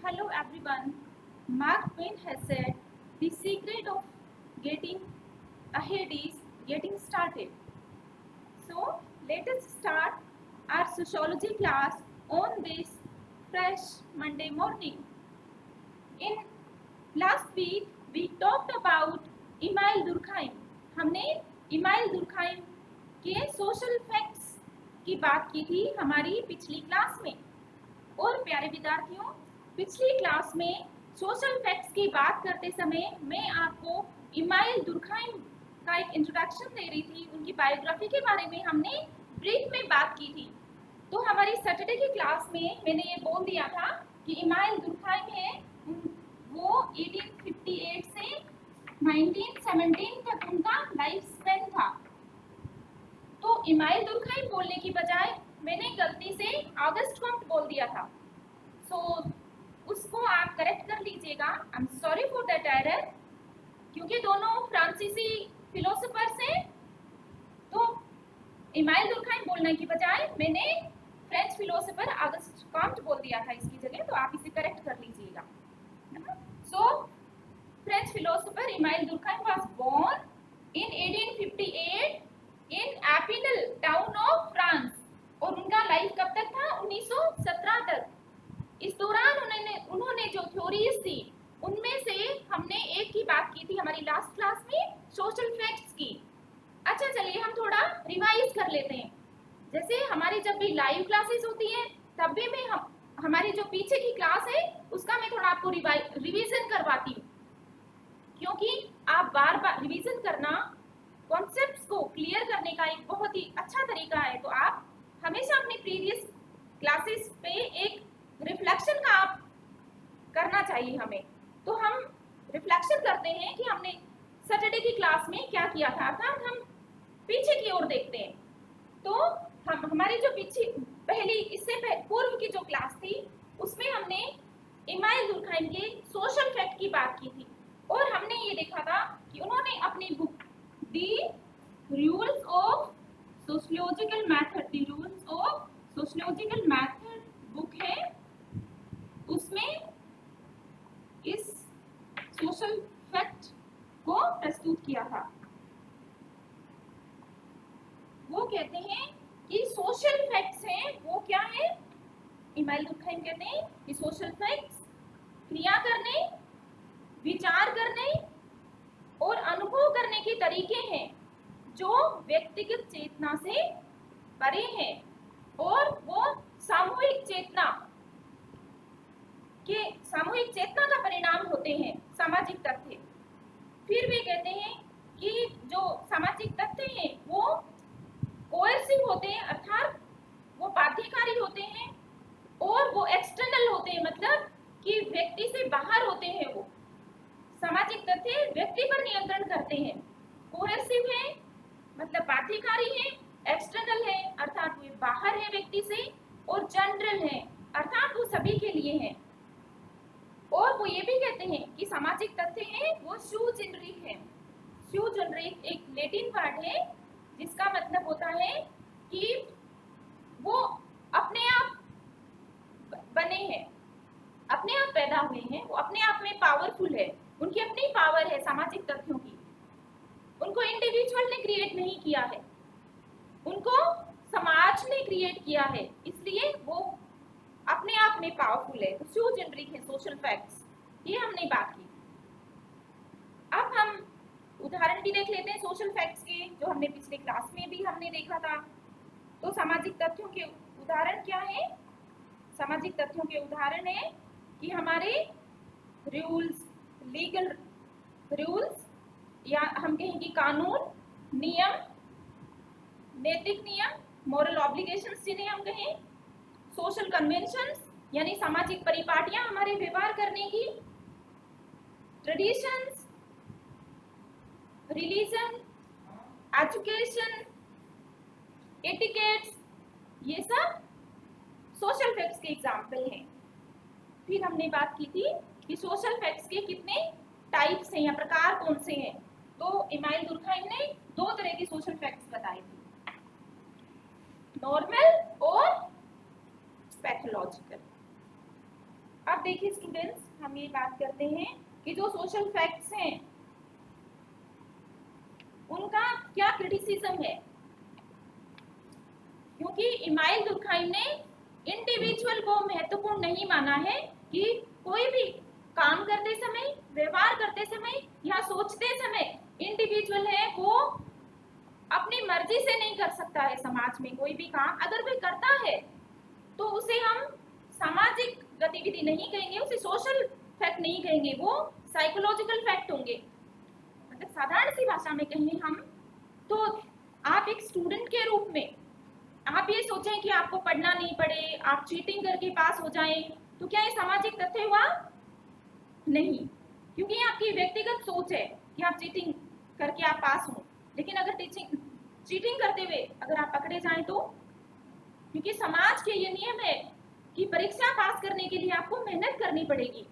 Hello everyone. Mark Twain has said, the secret of getting ahead is getting started. So, let us start our sociology class on this fresh Monday morning. In last week, we talked about Emile Durkheim. हमने email दुर्खाइम के social facts की बात की थी हमारी पिछली class में। और प्यारे विद्यार्थियों, पिछली क्लास में सोशल फैक्ट्स की बात करते समय मैं आपको इमाइल दुर्खाइम का एक इंट्रोडक्शन दे रही थी, उनकी बायोग्राफी के बारे में हमने ब्रीफ में बात की थी। तो हमारी सैटरडे की क्लास में मैंने ये बोल दिया था कि इमाइल दुर्खाइम है वो 1858 से 1917 तक उनका लाइफ स्पेन था। तो इमाइल दुर्खाइम बोलने की बजाय मैंने गलती से ऑगस्ट कॉम्ट बोल दिया था। सो उसको आप करेक्ट कर लीजिएगा। I am sorry for that error, क्योंकि दोनों फ्रांसीसी फिलोसोफर्स हैं। तो इमाइल दुर्खाइम बोलने की बजाय मैंने फ्रेंच फिलोसोफर ऑगस्ट कॉम्ट बोल दिया था इसकी जगह, तो आप इसे करेक्ट कर लीजिएगा। So French philosopher Emile Durkheim was born in 1858 in Epinal town of France, और उनका लाइफ कब तक था? 1917 तक। इस दौरान उन्होंने जो थ्योरीज थी उनमें से हमने एक की बात की थी हमारी लास्ट क्लास में, सोशल फैक्ट्स की। अच्छा, चलिए हम थोड़ा रिवाइज कर लेते हैं। जैसे हमारी जब भी लाइव क्लासेस होती हैं तब भी मैं हमारी जो पीछे की क्लास है उसका मैं थोड़ा आपको रिवीजन करवाती हूँ, क्योंकि आप बार बार रिवीजन करना कॉन्सेप्ट्स को क्लियर करने का एक बहुत ही अच्छा तरीका है। तो आप हमेशा अपनी प्रीवियस क्लासेस पे एक रिफ्लेक्शन का आप करना चाहिए हमें। तो हम रिफ्लेक्शन करते हैं कि हमने सैटरडे की क्लास में क्या किया था, अर्थात हम पीछे की ओर देखते हैं। तो हम हमारी जो पीछे पहली इससे पूर्व की जो क्लास थी उसमें हमने इमाइल दुर्खाइम के सोशल फैक्ट की बात की थी, और हमने ये देखा था कि उन्होंने अपनी book the rules of sociological method, the rules of sociological method book है, उसमें इस सोशल फैक्ट को प्रस्तुत किया था। वो कहते हैं कि सोशल फैक्ट्स हैं वो क्या है? इमाइल दुर्खाइम कहते हैं कि सोशल फैक्ट्स क्रिया करने, विचार करने और अनुभव करने के तरीके हैं जो व्यक्तिगत चेतना से परे हैं, और वो सामूहिक चेतना का परिणाम होते हैं, सामाजिक तथ्य। फिर भी कहते हैं कि जो सामाजिक तथ्य हैं वो कोएर्सिव होते हैं, अर्थात वो बाध्यकारी होते हैं, और वो एक्सटर्नल होते हैं, मतलब कि व्यक्ति से बाहर होते हैं। वो सामाजिक तथ्य व्यक्ति पर नियंत्रण करते हैं। कोएर्सिव है मतलब बाध्यकारी है, एक्सटर्नल है अर्थात वो बाहर है व्यक्ति से, और जनरल है अर्थात वो सभी के लिए है। और वो ये भी कहते हैं कि सामाजिक तथ्य है वो शू जेनरिक है। शू जेनरिक एक लैटिन वर्ड है जिसका मतलब होता है कि वो अपने आप बने हैं, अपने आप पैदा हुए हैं, वो अपने आप में पावरफुल है, उनकी अपनी पावर है सामाजिक तथ्यों की। उनको इंडिविजुअल ने क्रिएट नहीं किया है, उनको समाज ने क्रिएट किया है, इसलिए वो अपने आप में पावरफुल है। शू जेनरिक है सोशल फैक्ट्स, ये हमने बात की। अब हम उदाहरण भी देख लेते हैं सोशल फैक्ट्स के, जो हमने पिछले क्लास में भी हमने देखा था। तो सामाजिक तथ्यों के उदाहरण क्या है? सामाजिक तथ्यों के उदाहरण है कि हमारे रूल्स, लीगल रूल्स, या हम कहें कि कानून, नियम, नैतिक नियम, मॉरल ऑब्लिगेशंस जिन्हें हम कहें, सोशल कन्वेंशंस यानी सामाजिक परिपाटियां हमारे व्यवहार करने की, ट्रेडिशंस, रिलीजन, एजुकेशन, एटिकेट्स, ये सब सोशल फैक्ट्स के एग्जाम्पल हैं। फिर हमने बात की थी कि सोशल फैक्ट्स के कितने टाइप्स हैं या प्रकार कौन से हैं। तो इमाइल दुर्खाइम ने दो तरह के सोशल फैक्ट्स बताए थे, नॉर्मल और पैथोलॉजिकल। अब देखिए स्टूडेंट्स, हम ये बात करते हैं कि जो सोशल फैक्ट्स हैं उनका क्या क्रिटिसिज्म है, क्योंकि इमाइल दुर्खाइम ने इंडिविजुअल को महत्वपूर्ण नहीं माना है कि कोई भी काम करते समय, व्यवहार करते समय या सोचते समय इंडिविजुअल है वो अपनी मर्जी से नहीं कर सकता है। समाज में कोई भी काम अगर कोई करता है तो उसे हम सामाजिक गतिविधि नहीं कहेंगे, उसे सोशल फैक्ट नहीं कहेंगे, वो साइकोलॉजिकल फैक्ट होंगे। मतलब साधारण सी भाषा में कहें हम तो आप एक स्टूडेंट के रूप में आप ये सोचें कि आपको पढ़ना नहीं पड़े, आप चीटिंग करके पास हो जाएं, तो क्या ये सामाजिक तथ्य हुआ? नहीं, क्योंकि ये आपकी व्यक्तिगत सोच है कि आप चीटिंग करके आप पास हो। लेकिन अगर चीटिंग करते हुए अगर आप पकड़े जाएं तो, क्योंकि समाज के ये नियम है कि परीक्षा पास करने के लिए आपको मेहनत करनी पड़ेगी।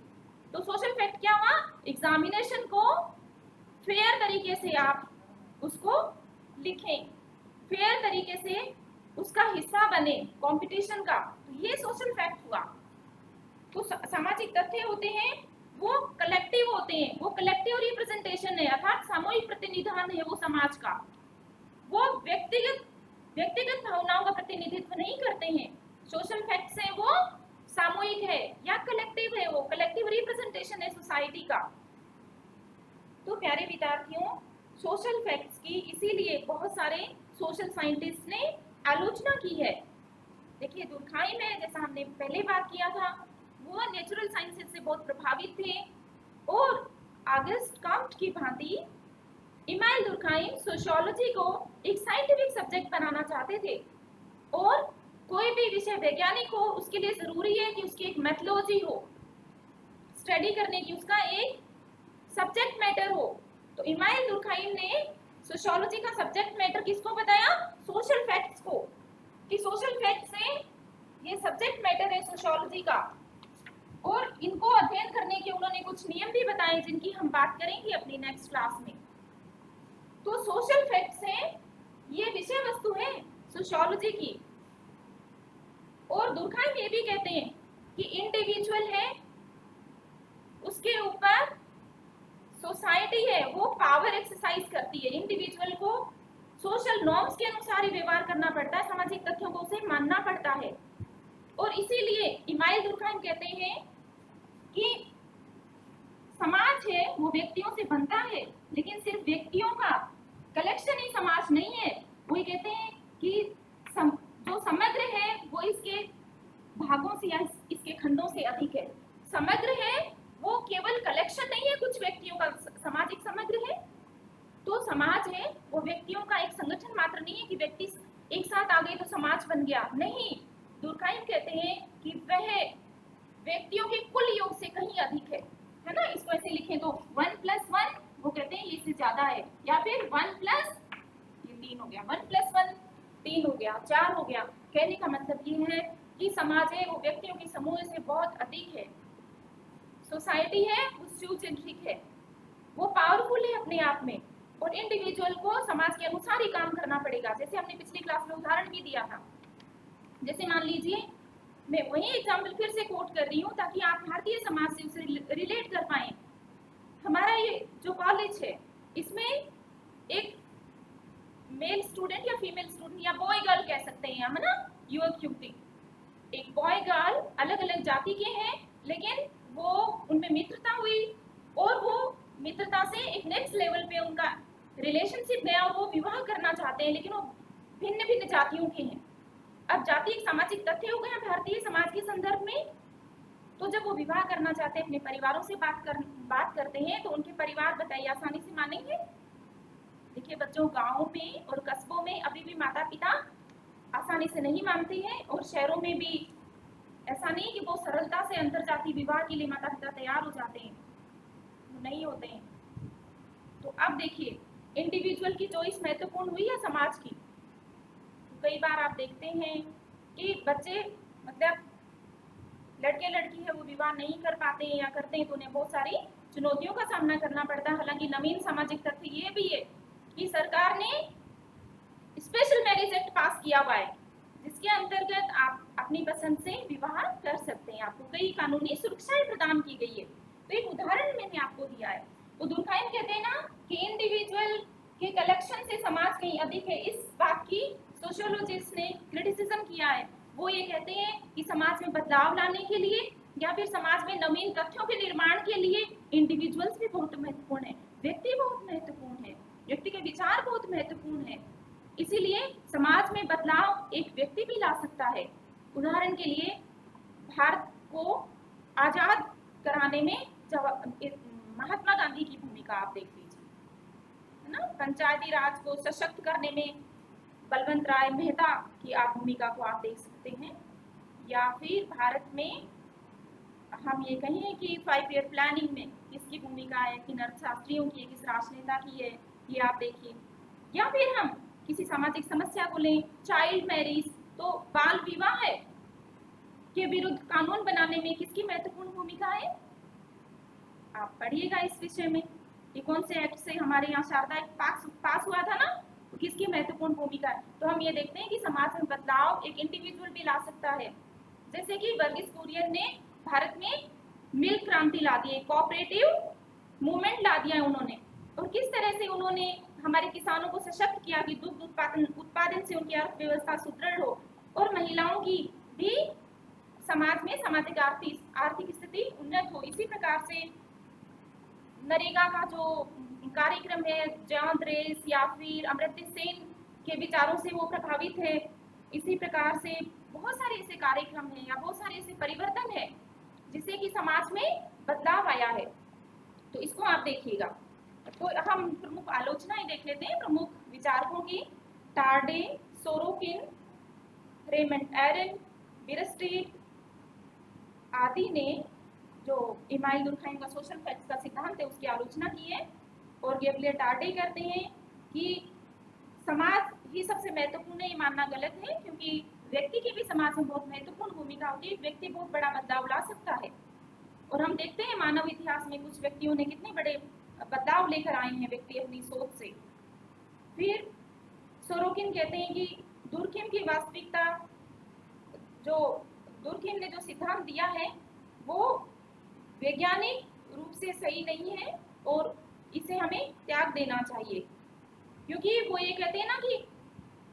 तो सोशल फैक्ट क्या हुआ? एग्जामिनेशन को फेयर तरीके से आप उसको लिखें, फेयर तरीके से उसका हिस्सा बने कंपटीशन का, तो ये सोशल फैक्ट हुआ। तो सामाजिक तथ्य होते हैं वो कलेक्टिव होते हैं, वो कलेक्टिव रिप्रेजेंटेशन है, अर्थात सामूहिक प्रतिनिधान है वो समाज का। वो व्यक्तिगत भावनाओं का प्रतिनिधित्व नहीं करते हैं। सोशल फैक्ट्स है वो सामूहिक है या कलेक्टिव है, वो कलेक्टिव रिप्रेजेंटेशन है सोसाइटी का। तो प्यारे विद्यार्थियों, सोशल फैक्ट्स की इसीलिए बहुत सारे सोशल साइंटिस्ट ने आलोचना की है। देखिए दुर्खाइम है, जैसा हमने पहले बात किया था, वो नेचुरल साइंसेस से बहुत प्रभावित थे और ऑगस्ट कॉम्ट की भांति इमाइल दुर्खाइम सोशियोलॉजी को एक साइंटिफिक सब्जेक्ट बनाना चाहते थे। और कोई भी विषय वैज्ञानिक हो उसके लिए जरूरी है कि उसकी एक मेथोडोलॉजी हो स्टडी करने की, उसका एक सब्जेक्ट मैटर हो। तो इमाइल दुर्खाइम ने सोशियोलॉजी का सब्जेक्ट मैटर किसको बताया? सोशल फैक्ट्स को, कि सोशल फैक्ट्स से ये सब्जेक्ट मैटर है सोशियोलॉजी का। और इनको अध्ययन करने के उन्होंने कुछ नियम भी बताए जिनकी हम बात करेंगे अपनी नेक्स्ट क्लास में। तो सोशल फैक्ट्स है ये विषय वस्तु है सोशियोलॉजी की। और दुर्खाइम ये भी कहते हैं कि इंडिविजुअल है उसके ऊपर सोसाइटी है वो पावर एक्सरसाइज करती है। इंडिविजुअल को सोशल नॉर्म्स के अनुसार ही व्यवहार करना पड़ता है, सामाजिक तथ्यों को उसे मानना पड़ता है। और इसीलिए इमाइल दुर्खाइम कहते हैं कि समाज है वो व्यक्तियों से बनता है, लेकिन सिर्फ व्यक्तियों का कलेक्शन ही समाज नहीं है। वो ये कहते हैं कि जो समग्र है वो इसके भागों से या इसके खंडों से अधिक है। समग्र है वो केवल कलेक्शन नहीं है कुछ व्यक्तियों का, सामाजिक समग्र है। तो समाज है वो व्यक्तियों का एक संगठन मात्र नहीं है कि व्यक्ति एक साथ आ गए तो समाज बन गया, नहीं। दुर्खाइम कहते हैं कि वह व्यक्तियों के कुल योग से कहीं अधिक है ना। इसको ऐसे लिखें तो 1+1 वो कहते हैं इससे ज्यादा है, या फिर 1+ ये 3 हो गया, 1+1 3 हो गया, 4 हो गया। कहने का मतलब ये है कि समाज है वो व्यक्तियों के समूह से बहुत अधिक है। सोसाइटी है वो स्यूसेंट्रिक है, वो पावरफुल है अपने आप में, और इंडिविजुअल को समाज के अनुसार ही काम करना पड़ेगा। जैसे हमने पिछली क्लास में उदाहरण भी दिया था, जैसे मान लीजिए मैं वही एग्जाम्पल फिर से कोट कर रही हूँ ताकि आप भारतीय समाज से उसे रिलेट कर पाए। हमारा ये जो कॉलेज है इसमें एक मेल स्टूडेंट या फीमेल स्टूडेंट या बॉय गर्ल कह सकते हैं हम, है ना, युवक युवती, एक बॉय गर्ल अलग अलग जाति के हैं, लेकिन वो उनमें मित्रता हुई और वो मित्रता से एक नेक्स्ट लेवल पे उनका रिलेशनशिप गया और वो विवाह करना चाहते हैं, लेकिन वो भिन्न भिन्न जातियों के हैं। अब जाति एक सामाजिक तथ्य हो गया भारतीय समाज के संदर्भ में। तो जब वो विवाह करना चाहते हैं, अपने परिवारों से बात करते हैं, तो उनके परिवार बताइए आसानी से मानेंगे? देखिए बच्चों, गाँव में और कस्बों में अभी भी माता पिता आसानी से नहीं मानते हैं, और शहरों में भी ऐसा नहीं कि वो सरलता से अंतरजातीय विवाह के लिए माता पिता तैयार हो जाते हैं, नहीं होते हैं। तो अब देखिए इंडिविजुअल की चॉइस महत्वपूर्ण हुई है समाज की। कई बार आप देखते हैं कि बच्चे मतलब लड़के लड़की है वो विवाह नहीं कर पाते हैं, या करते हैं तो उन्हें बहुत सारी चुनौतियों का सामना करना पड़ता है। हालांकि नवीन सामाजिक तथ्य ये भी है कि सरकार ने स्पेशल मैरिज एक्ट पास किया हुआ है, जिसके अंतर्गत आप अपनी पसंद से विवाह कर सकते हैं। आपको कई कानूनी सुरक्षाएं प्रदान की गई है। तो एक उदाहरण मैंने आपको दिया है। तो दुर्खाइन कहते हैं ना कि इंडिविजुअल के कलेक्शन से समाज कहीं अधिक है। इस बात की सोशियोलॉजिस्ट ने क्रिटिसिज्म किया है। वो ये कहते हैं कि समाज में बदलाव लाने के लिए या फिर समाज में नवीन तथ्यों के निर्माण के लिए इंडिविजुअल्स भी बहुत महत्वपूर्ण है, व्यक्ति बहुत महत्वपूर्ण है, व्यक्ति के विचार बहुत महत्वपूर्ण है। इसीलिए समाज में बदलाव एक व्यक्ति भी ला सकता है। उदाहरण के लिए भारत को आजाद कराने में महात्मा गांधी की भूमिका आप देख लीजिए, है ना। पंचायती राज को सशक्त करने में बलवंत राय मेहता की आप भूमिका को आप देख सकते हैं। या फिर भारत में हम ये कहें कि 5 ईयर प्लानिंग में किसकी भूमिका है, किन अर्थशास्त्रियों की है, किस राजनेता की है, ये आप देखिए। या फिर हम किसी सामाजिक समस्या को लें, चाइल्ड मैरिज, तो बाल विवाह के विरुद्ध कानून बनाने में किसकी महत्वपूर्ण भूमिका है। आप पढ़िएगा इस विषय में कि कौन से एक्ट से हमारे यहाँ शारदा एक्ट पास हुआ था ना, तो किसकी महत्वपूर्ण भूमिका है। तो हम ये देखते हैं कि समाज में बदलाव एक इंडिविजुअल भी ला सकता है। जैसे कि वर्गीस कुरियन ने भारत में मिल्क क्रांति ला दी, कोऑपरेटिव मूवमेंट ला दिया उन्होंने। और किस तरह से उन्होंने हमारे किसानों को सशक्त किया कि दुग्ध उत्पादन से उनकी अर्थव्यवस्था सुदृढ़ हो और महिलाओं की भी समाज में सामाजिक आर्थिक स्थिति उन्नत हो। इसी प्रकार से नरेगा का जो कार्यक्रम है, जॉन रेस या फिर अमर्त्य सेन के विचारों से वो प्रभावित है। इसी प्रकार से बहुत सारे ऐसे कार्यक्रम हैं या बहुत सारे ऐसे परिवर्तन है जिससे कि समाज में बदलाव आया है। तो इसको आप देखिएगा। तो हम प्रमुख आलोचनाएं देख लेते हैं प्रमुख विचारकों की। टार्डे, सोरोकिन, रेमंड एरन, बीरस्ट्रीट आदि ने जो इमाइल दुर्खाइम का सोशल फैक्ट्स का सिद्धांत है उसकी आलोचना की है। और गेब्रियल टार्डे कहते हैं कि समाज ही सबसे महत्वपूर्ण है। ये मानना गलत है, क्योंकि व्यक्ति की भी समाज में बहुत महत्वपूर्ण भूमिका होती है। व्यक्ति बहुत बड़ा बदलाव ला सकता है। और हम देखते हैं मानव इतिहास में कुछ व्यक्तियों ने कितने बड़े बदलाव लेकर आए हैं, व्यक्ति अपनी सोच से। फिर सोरोकिन कहते हैं कि दुर्खिम की वास्तविकता, जो दुर्खिम ने जो सिद्धांत दिया है वो वैज्ञानिक रूप से सही नहीं है और इसे हमें त्याग देना चाहिए। क्योंकि वो ये कहते हैं ना कि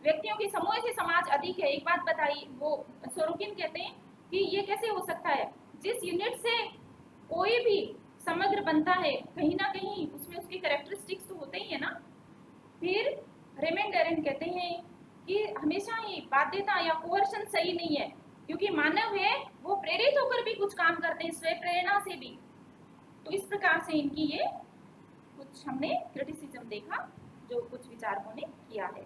व्यक्तियों के समूह से समाज अधिक है। एक बात बताइए, वो सोरोकिन कहते हैं कि ये कैसे हो सकता है, जिस यूनिट से कोई भी समग्र बनता है कहीं ना कहीं उसमें उसके कैरेक्टरिस्टिक्स तो होते ही है ना। फिर रेमंड एरन कहते हैं कि हमेशा ही बाध्यता या कोहर्शन सही नहीं है, क्योंकि मानव है वो प्रेरित होकर भी कुछ काम करते हैं, स्वयं प्रेरणा से भी। तो इस प्रकार से इनकी ये कुछ हमने क्रिटिसिज्म देखा जो कुछ विचारकों ने किया है।